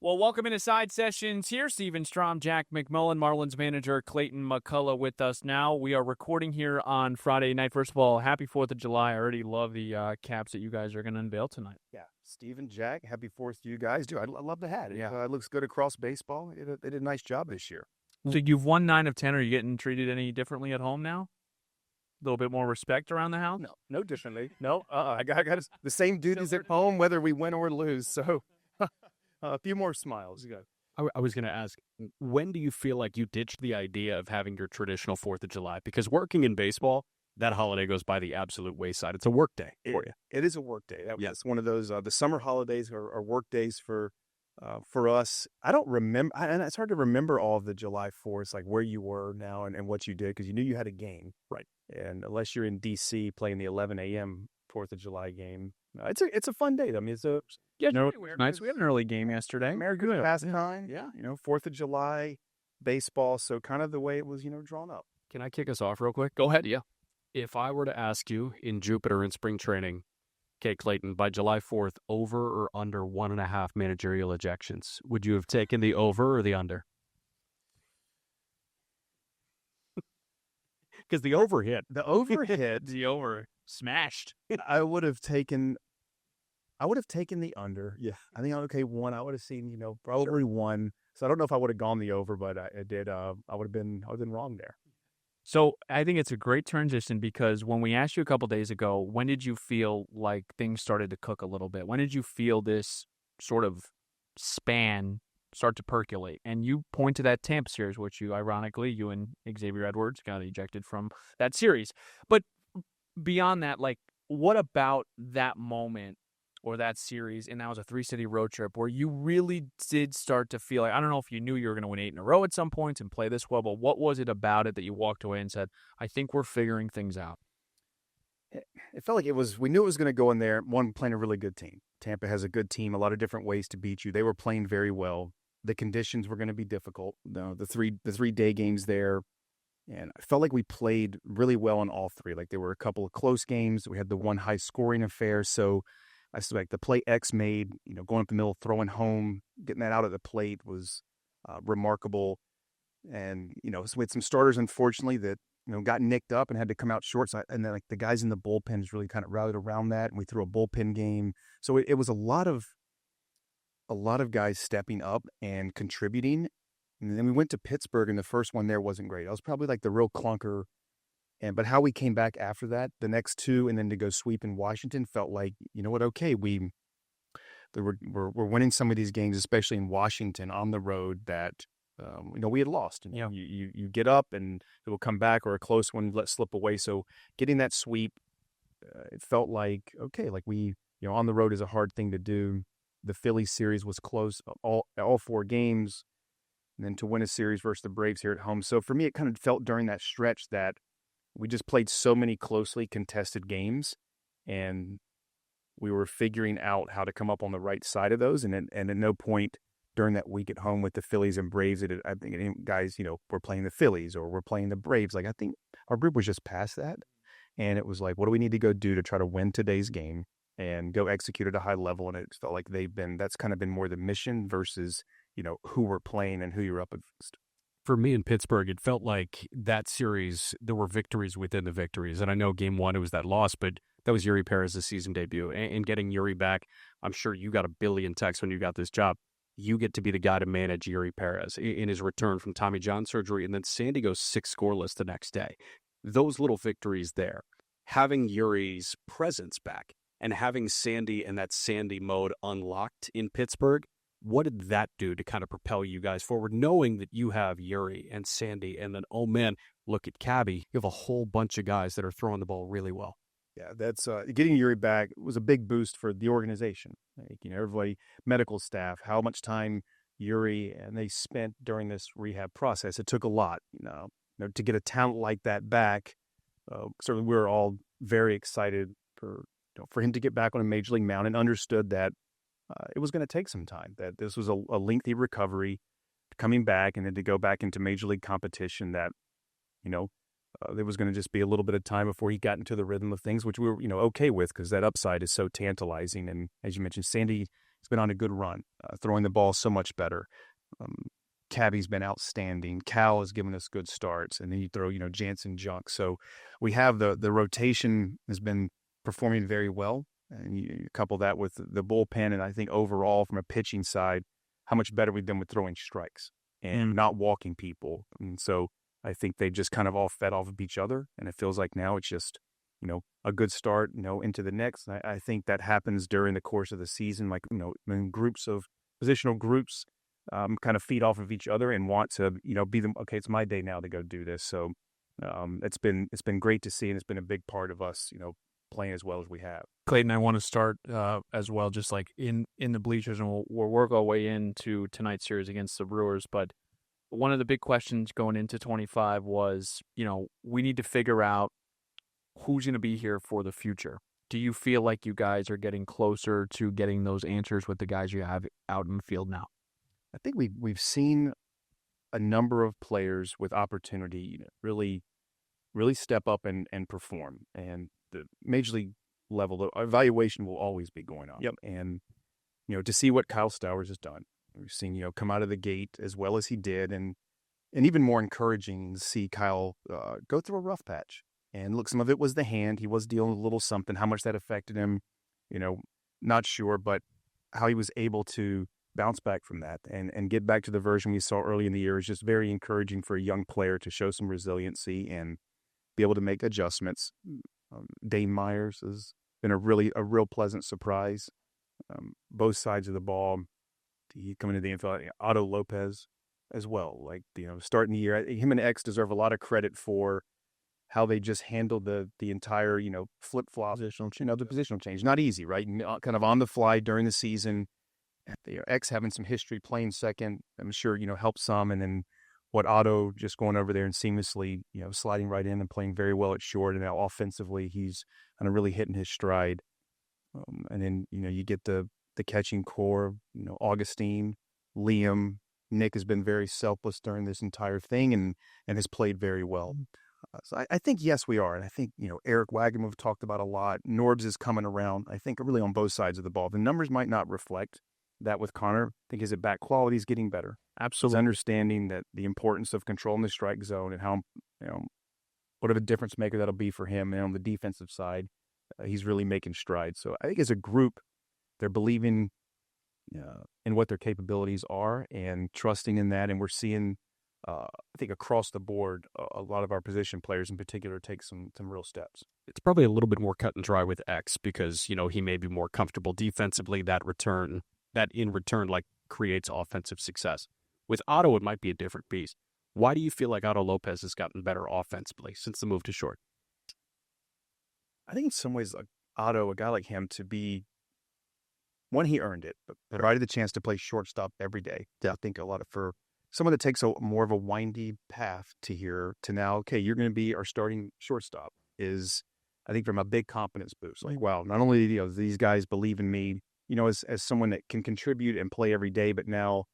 Well, welcome into Side Sessions here. Strom, Jack McMullen, Marlins Manager Clayton McCullough with us now. We are recording here on Friday night. First of all, happy 4th of July. I already love the caps that you guys are going to unveil tonight. Yeah, Steve and Jack, happy 4th to you guys. Dude, I love the hat. Yeah. It looks good across baseball. They did a nice job this year. So you've won 9 of 10. Are you getting treated any differently at home now? A little bit more respect around the house? No differently. No, I got the same duties at home, whether we win or lose. So a few more smiles. I was going to ask, when do you feel like you ditched the idea of having your traditional 4th of July? Because working in baseball, that holiday goes by the absolute wayside. It's a work day for you. It is a work day. That's one of those, the summer holidays are work days for us. I don't remember, and it's hard to remember all of the July 4th, like where you were now and what you did, because you knew you had a game. Right. And unless you're in D.C. playing the 11 a.m. 4th of July game, it's a fun day. I mean, it's a... Yeah, nice. We had an early game yesterday. American pastime. Yeah. 4th of July baseball. So kind of the way it was, drawn up. Can I kick us off real quick? Go ahead. Yeah. If I were to ask you in Jupiter in spring training, okay, Clayton, by July 4th, over or under 1.5 managerial ejections, would you have taken the over or the under? Because the over hit. The over hit. The over smashed. I would have taken the under. Yeah. I think, one. I would have seen, probably one. So I don't know if I would have gone the over, but I did. I would have been wrong there. So I think it's a great transition because when we asked you a couple days ago, when did you feel like things started to cook a little bit? When did you feel this sort of span start to percolate? And you point to that Tampa series, which you and Xavier Edwards got ejected from that series. But beyond that, like, what about that moment or that series, and that was a 3-city road trip, where you really did start to feel like, I don't know if you knew you were going to win 8 in a row at some points and play this well, but what was it about it that you walked away and said, I think we're figuring things out? It felt like we knew it was going to go in there, one, playing a really good team. Tampa has a good team, a lot of different ways to beat you. They were playing very well. The conditions were going to be difficult. The three day games there. And I felt like we played really well in all three. Like there were a couple of close games. We had the one high scoring affair. So I suspect the play X made, going up the middle, throwing home, getting that out at the plate was remarkable. And, so we had some starters, unfortunately, that, got nicked up and had to come out short. So and then like the guys in the bullpens really kind of rallied around that. And we threw a bullpen game. So it was a lot of guys stepping up and contributing. And then we went to Pittsburgh, and the first one there wasn't great. That was probably like the real clunker. But how we came back after that, the next 2, and then to go sweep in Washington felt like, okay, we're winning some of these games, especially in Washington on the road that, we had lost. And, you get up and it will come back, or a close one let slip away. So getting that sweep, it felt like, okay, like we, on the road is a hard thing to do. The Phillies series was close, all 4 games, and then to win a series versus the Braves here at home. So for me, it kind of felt during that stretch that we just played so many closely contested games, and we were figuring out how to come up on the right side of those. And at no point during that week at home with the Phillies and Braves, I think guys, we're playing the Phillies or we're playing the Braves. Like I think our group was just past that. And it was like, what do we need to go do to try to win today's game and go execute at a high level? And it felt like that's kind of been more the mission versus, who we're playing and who you're up against. For me in Pittsburgh, it felt like that series, there were victories within the victories. And I know game 1, it was that loss, but that was Yuri Perez's season debut. And getting Yuri back, I'm sure you got a billion texts when you got this job. You get to be the guy to manage Yuri Perez in his return from Tommy John surgery. And then Sandy goes 6 scoreless the next day. Those little victories there, having Yuri's presence back and having Sandy and that Sandy mode unlocked in Pittsburgh, what did that do to kind of propel you guys forward, knowing that you have Yuri and Sandy, and then, oh man, look at Cabby. You have a whole bunch of guys that are throwing the ball really well. Yeah, that's getting Yuri back was a big boost for the organization. Like, everybody, medical staff, how much time Yuri and they spent during this rehab process. It took a lot, to get a talent like that back. Certainly, we were all very excited for him to get back on a major league mound, and understood that it was going to take some time, that this was a lengthy recovery coming back, and then to go back into major league competition, that, there was going to just be a little bit of time before he got into the rhythm of things, which we were, okay with, because that upside is so tantalizing. And as you mentioned, Sandy it's been on a good run, throwing the ball so much better. Cabby's been outstanding. Cal has given us good starts, and then you throw, Jansen, Junk. So we have the rotation has been performing very well, and you couple that with the bullpen, and I think overall from a pitching side, how much better we've been with throwing strikes and not walking people. And so I think they just kind of all fed off of each other, and it feels like now it's just, a good start, into the next. I think that happens during the course of the season, like, when positional groups kind of feed off of each other and want to, be them. Okay, it's my day now to go do this. So it's been great to see, and it's been a big part of us, playing as well as we have. Clayton, I want to start as well, just like in the bleachers, and we'll work our way into tonight's series against the Brewers. But one of the big questions going into 25 was, we need to figure out who's going to be here for the future. Do you feel like you guys are getting closer to getting those answers with the guys you have out in the field now? I think we've seen a number of players with opportunity, really step up and perform. And the major league level, the evaluation will always be going on. Yep. And, to see what Kyle Stowers has done, we've seen, come out of the gate as well as he did. And even more encouraging to see Kyle go through a rough patch. And look, some of it was the hand. He was dealing with a little something. How much that affected him, not sure. But how he was able to bounce back from that and get back to the version we saw early in the year is just very encouraging for a young player to show some resiliency and be able to make adjustments. Dane Myers has been a real pleasant surprise. Both sides of the ball, he coming to the infield. Otto Lopez as well. Like, starting the year, him and X deserve a lot of credit for how they just handled the entire, flip-flop, the positional change. Not easy, right? Kind of on the fly during the season. The X having some history playing second, I'm sure, helped some. And then what Otto just going over there and seamlessly, sliding right in and playing very well at short. And now offensively, he's kind of really hitting his stride. And then, you get the catching core, Augustine, Liam, Nick has been very selfless during this entire thing and has played very well. So I think, yes, we are. And I think, Eric Wagner we've talked about a lot. Norbs is coming around, I think, really on both sides of the ball. The numbers might not reflect that with Connor. I think his at-bat quality is getting better. Absolutely. His understanding that the importance of controlling the strike zone and how, what of a difference maker that'll be for him. And on the defensive side, he's really making strides. So I think as a group, they're believing in what their capabilities are and trusting in that. And we're seeing, I think across the board, a lot of our position players in particular take some real steps. It's probably a little bit more cut and dry with X because, he may be more comfortable defensively. That in return, like, creates offensive success. With Otto, it might be a different beast. Why do you feel like Otto Lopez has gotten better offensively since the move to short? I think in some ways, like Otto, a guy like him, to be, one, he earned it, but provided the chance to play shortstop every day. I think a lot of, for someone that takes more of a windy path to here to now, okay, you're going to be our starting shortstop, is, I think, from a big confidence boost. Like, wow, not only these guys believe in me, as someone that can contribute and play every day, but now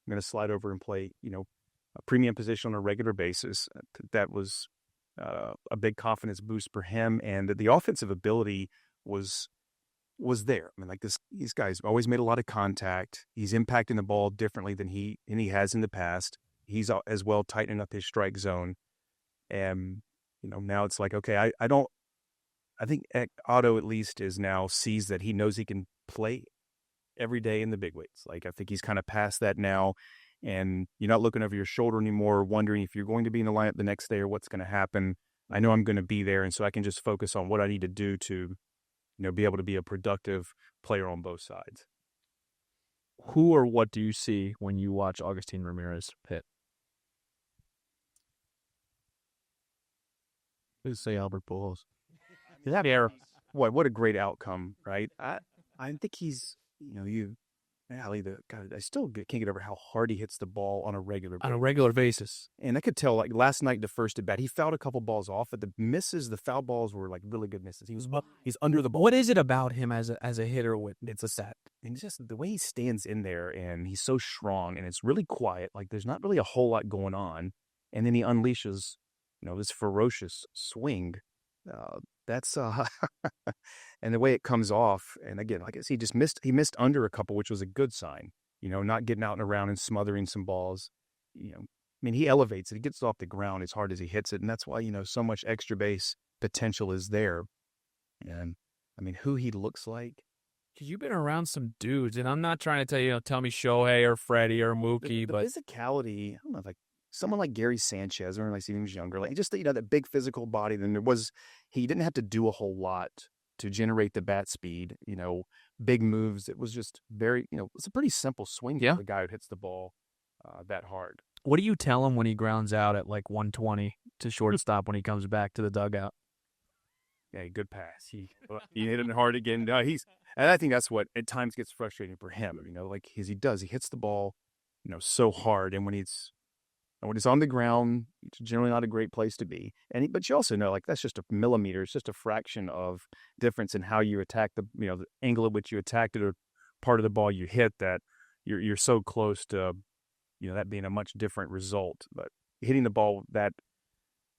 I'm going to slide over and play, a premium position on a regular basis. That was a big confidence boost for him, and the offensive ability was there. I mean, like these guys always made a lot of contact. He's impacting the ball differently than he has in the past. He's as well tightening up his strike zone, and now it's like, okay, I think Otto at least sees that he knows he can play every day in the big leagues. Like, I think he's kind of past that now, and you're not looking over your shoulder anymore, wondering if you're going to be in the lineup the next day or what's going to happen. I know I'm going to be there, and so I can just focus on what I need to do to, be able to be a productive player on both sides. Who or what do you see when you watch Augustine Ramirez hit? Let's say Albert Pujols. What a great outcome, right? I think he's, I still can't get over how hard he hits the ball on a regular basis. And I could tell, like, last night, the first at bat, he fouled a couple balls off, but the foul balls were like really good misses. He's under the ball. What is it about him as a hitter? It's a set. And just the way he stands in there, and he's so strong, and it's really quiet. Like, there's not really a whole lot going on. And then he unleashes, this ferocious swing. That's and the way it comes off, and again, I guess he missed under a couple, which was a good sign. Not getting out and around and smothering some balls. I mean, he elevates it. He gets off the ground as hard as he hits it, and that's why so much extra base potential is there. And I mean, who he looks like. Because you've been around some dudes, and I'm not trying to tell you, tell me Shohei or Freddie or Mookie, The but physicality, I don't know, like someone like Gary Sanchez, or like he was younger, like just that big physical body. Then he didn't have to do a whole lot to generate the bat speed, big moves. It was just very, it's a pretty simple swing for the guy who hits the ball that hard. What do you tell him when he grounds out at like 120 to shortstop when he comes back to the dugout? Yeah, good pass. He hit it hard again. And I think that's what at times gets frustrating for him. Like he hits the ball, so hard, and when it's on the ground, it's generally not a great place to be. But you also know, like that's just a millimeter. It's just a fraction of difference in how you attack the angle at which you attacked it or part of the ball you hit that you're so close to, that being a much different result. But hitting the ball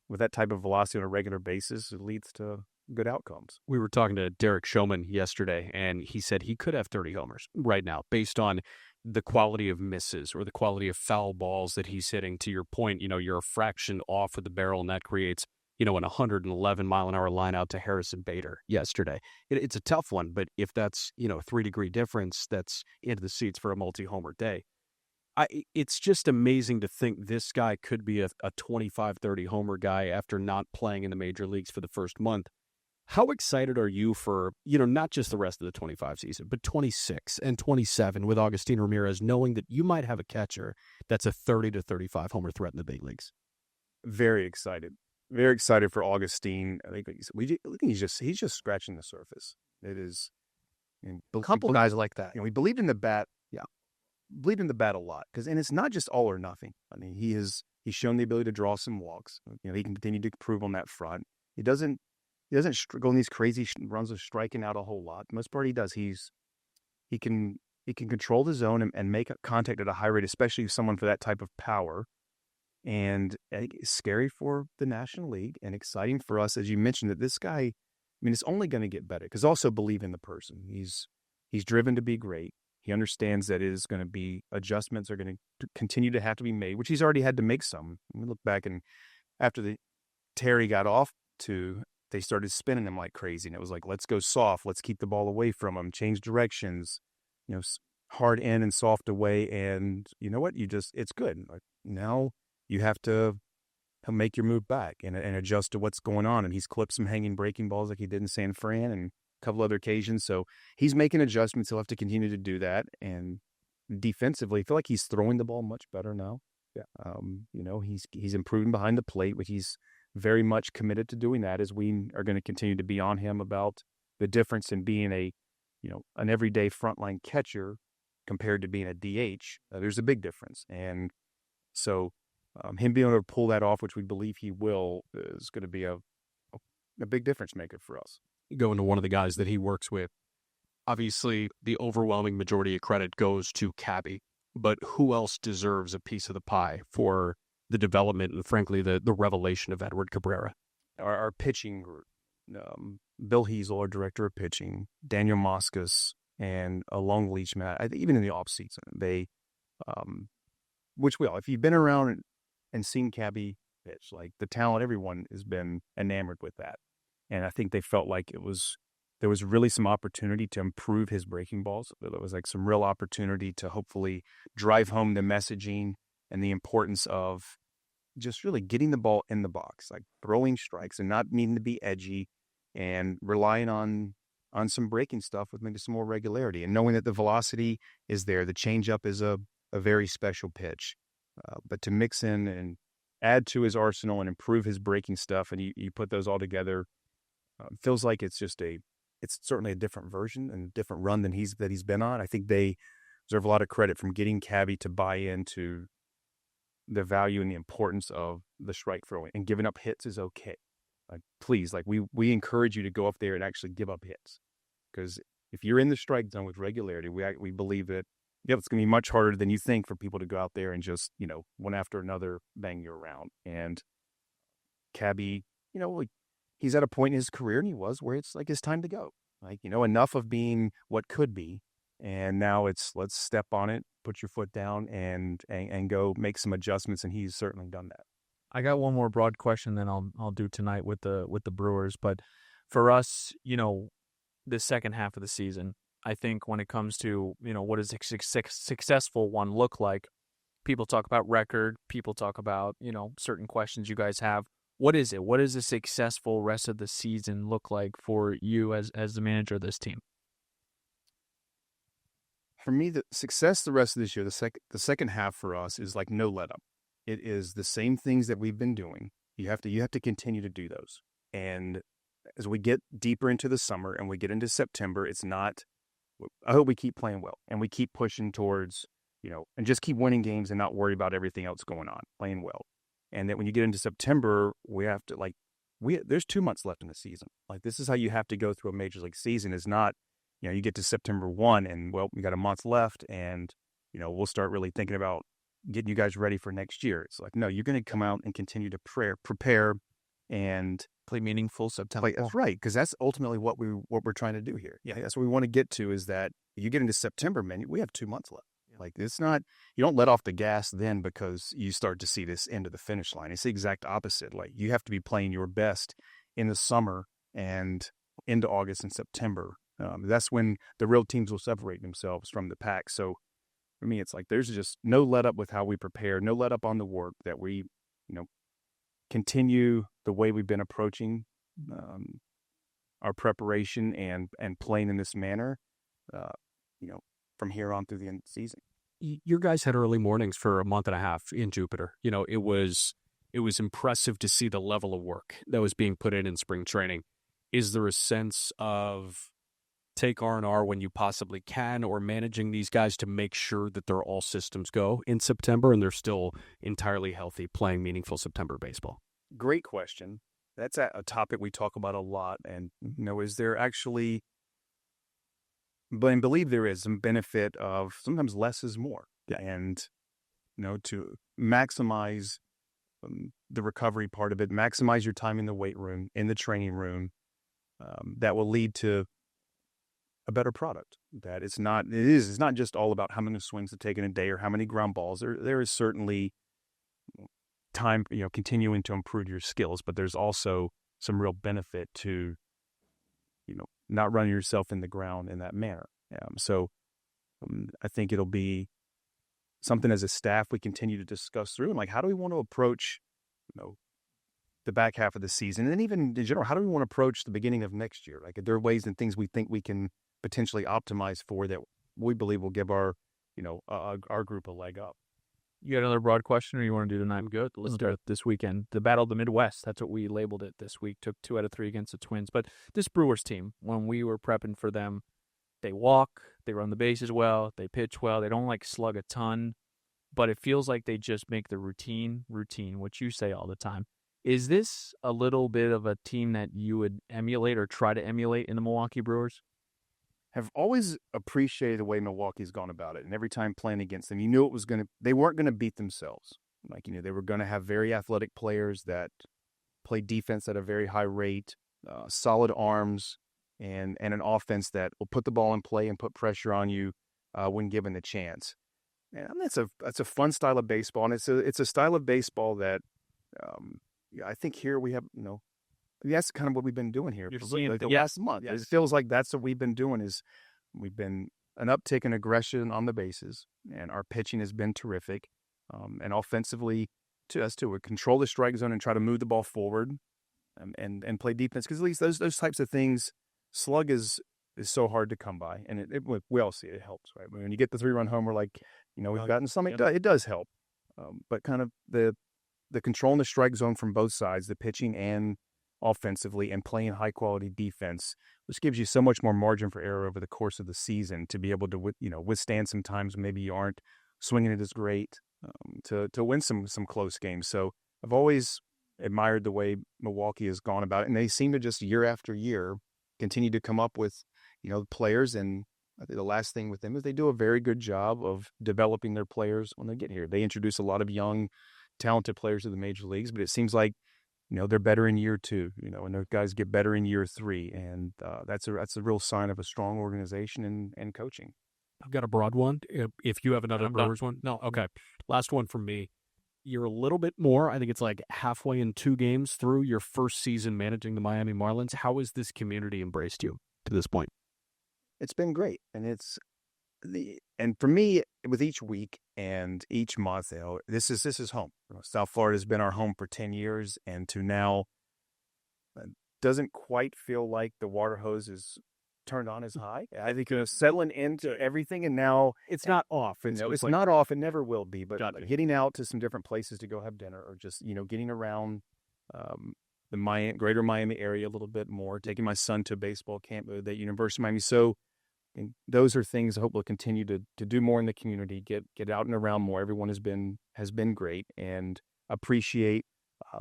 with that type of velocity on a regular basis, it leads to good outcomes. We were talking to Derek Showman yesterday, and he said he could have 30 homers right now based on the quality of misses or the quality of foul balls that he's hitting. To your point, you're a fraction off with the barrel, and that creates, an 111-mile-an-hour line out to Harrison Bader yesterday. It's a tough one, but if that's, a 3-degree difference, that's into the seats for a multi-homer day. It's just amazing to think this guy could be a 25-30 homer guy after not playing in the major leagues for the first month. How excited are you for, not just the rest of the 25 season, but 26 and 27 with Augustine Ramirez, knowing that you might have a catcher that's a 30 to 35 homer threat in the big leagues? Very excited. Very excited for Augustine. I think he's just scratching the surface. It is a couple guys like that. We believed in the bat. Yeah. Believed in the bat a lot and it's not just all or nothing. I mean, he's shown the ability to draw some walks. He can continue to improve on that front. He doesn't go in these crazy runs of striking out a whole lot. Most part he does. He can control the zone and make contact at a high rate, especially someone for that type of power. And it's scary for the National League and exciting for us, as you mentioned, that this guy, it's only going to get better because also believe in the person. He's driven to be great. He understands that adjustments are going to continue to have to be made, which he's already had to make some. We look back and after Terry got off they started spinning him like crazy. And it was like, let's go soft. Let's keep the ball away from him. Change directions, hard in and soft away. And you know what? It's good. Like, now you have to make your move back and adjust to what's going on. And he's clipped some hanging breaking balls like he did in San Fran and a couple other occasions. So he's making adjustments. He'll have to continue to do that. And defensively, I feel like he's throwing the ball much better now. Yeah. He's improving behind the plate, which he's very much committed to doing that, as we are going to continue to be on him about the difference in being an everyday frontline catcher compared to being a DH. There's a big difference. And so him being able to pull that off, which we believe he will, is going to be a big difference maker for us. Going to one of the guys that he works with, obviously the overwhelming majority of credit goes to Cabby, but who else deserves a piece of the pie for the development and, frankly, the revelation of Edward Cabrera? Our pitching group, Bill Hiesel, our director of pitching, Daniel Moscas, and a long leash Matt. I think even in the off season, they, if you've been around and seen Cabby pitch, like the talent, everyone has been enamored with that. And I think they felt like there was really some opportunity to improve his breaking balls. There was like some real opportunity to hopefully drive home the messaging and the importance of just really getting the ball in the box, like throwing strikes and not needing to be edgy and relying on some breaking stuff with maybe some more regularity and knowing that the velocity is there. The changeup is a very special pitch, but to mix in and add to his arsenal and improve his breaking stuff, and you put those all together, feels like it's certainly a different version and a different run than he's been on. I think they deserve a lot of credit from getting Cabby to buy into the value and the importance of the strike throwing, and giving up hits is okay. Like, please, like we encourage you to go up there and actually give up hits, because if you're in the strike zone with regularity, we believe that it's going to be much harder than you think for people to go out there and just one after another bang you around. And Cabby, he's at a point in his career, and he was, where it's like it's time to go. Like, enough of being what could be, and now it's let's step on it, put your foot down, and go make some adjustments, and he's certainly done that. I got one more broad question, then I'll do tonight with the Brewers. But for us, the second half of the season, I think when it comes to what does a successful one look like, people talk about record, people talk about certain questions you guys have. What is it? What does a successful rest of the season look like for you as the manager of this team? For me, the success the rest of this year, the second half for us is like no let up. It is the same things that we've been doing. You have to continue to do those. And as we get deeper into the summer and we get into September, it's not. I hope we keep playing well and we keep pushing towards, and just keep winning games and not worry about everything else going on, playing well. And that when you get into September, we have to there's 2 months left in the season. Like, this is how you have to go through a major league season. Is not, you get to September 1 and, we got a month left and, we'll start really thinking about getting you guys ready for next year. It's like, no, you're going to come out and continue to prepare and play meaningful September. That's right, because that's ultimately what we're trying to do here. Yeah, that's what we want to get to, is that you get into September, man, we have 2 months left. Yeah. Like, it's not, you don't let off the gas then because you start to see this end of the finish line. It's the exact opposite. Like, you have to be playing your best in the summer and into August and September. That's when the real teams will separate themselves from the pack. So for me, it's like there's just no let up with how we prepare, no let up on the work, that we, continue the way we've been approaching our preparation and playing in this manner, from here on through the end of the season. Your guys had early mornings for a month and a half in Jupiter. It was impressive to see the level of work that was being put in spring training. Is there a sense of take R&R when you possibly can, or managing these guys to make sure that they're all systems go in September and they're still entirely healthy playing meaningful September baseball? Great question. That's a topic we talk about a lot. And, is there actually, but I believe there is some benefit of sometimes less is more. Yeah. And, to maximize the recovery part of it, maximize your time in the weight room, in the training room, that will lead to a better product. That it's not just all about how many swings to take in a day or how many ground balls. There is certainly time, continuing to improve your skills, but there's also some real benefit to, not running yourself in the ground in that manner. So I think it'll be something as a staff we continue to discuss through, and like, how do we want to approach, the back half of the season, and then even in general, how do we want to approach the beginning of next year? Like, there are ways and things we think we can potentially optimize for that we believe will give our group a leg up. You got another broad question, or you want to do tonight? I'm good. Let's start this weekend. The Battle of the Midwest, that's what we labeled it this week. Took 2 out of 3 against the Twins. But this Brewers team, when we were prepping for them, they walk, they run the bases well, they pitch well, they don't slug a ton, but it feels like they just make the routine, which you say all the time. Is this a little bit of a team that you would emulate or try to emulate in the Milwaukee Brewers? Have always appreciated the way Milwaukee's gone about it. And every time playing against them, you knew they weren't going to beat themselves. Like, they were going to have very athletic players that play defense at a very high rate, solid arms, and an offense that will put the ball in play and put pressure on you when given the chance. And that's a fun style of baseball. And it's a style of baseball that I think here we have, that's kind of what we've been doing here for the last month. Yes. It feels like that's what we've been doing. Is we've been an uptick in aggression on the bases, and our pitching has been terrific. And offensively, to us too, we control the strike zone and try to move the ball forward, and play defense. Because at least those types of things, slug is so hard to come by, and we all see it helps, right? When you get the 3-run homer, we've gotten some, it does help. But kind of the controlling the strike zone from both sides, the pitching and offensively, and playing high quality defense, which gives you so much more margin for error over the course of the season to be able to withstand some times when maybe you aren't swinging it as great, to win some close games. So I've always admired the way Milwaukee has gone about it, and they seem to just year after year continue to come up with players. And I think the last thing with them is they do a very good job of developing their players when they get here. They introduce a lot of young, talented players to the major leagues, but it seems like they're better in year 2, and those guys get better in year 3. And that's a real sign of a strong organization and coaching. I've got a broad one. If you have another I'm Brewers one. No, okay. Last one from me. You're a little bit more, I think it's like halfway in 2 games through your first season managing the Miami Marlins. How has this community embraced you to this point? It's been great. And and for me, with each week and each month, this is home. South Florida has been our home for 10 years, and to now doesn't quite feel like the water hose is turned on as high. I think settling into everything, and now It's not off. it's not off. It never will be. But Gotcha. getting out to some different places to go have dinner, or just getting around the greater Miami area a little bit more, taking my son to a baseball camp at University of Miami. So, and those are things I hope we'll continue to do more in the community. Get out and around more. Everyone has been great, and appreciate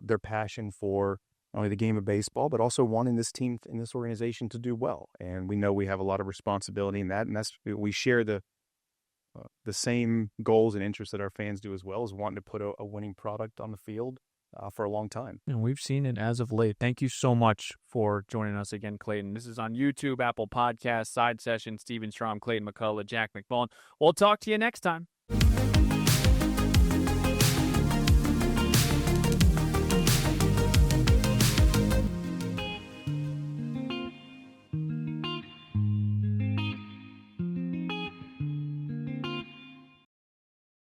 their passion for not only the game of baseball, but also wanting this team in this organization to do well. And we know we have a lot of responsibility in that, and we share the same goals and interests that our fans do as well, as wanting to put a winning product on the field for a long time. And we've seen it as of late. Thank you so much for joining us again, Clayton. This is on YouTube, Apple Podcasts, Side Session, Stephen Strom, Clayton McCullough, Jack McMullen. We'll talk to you next time.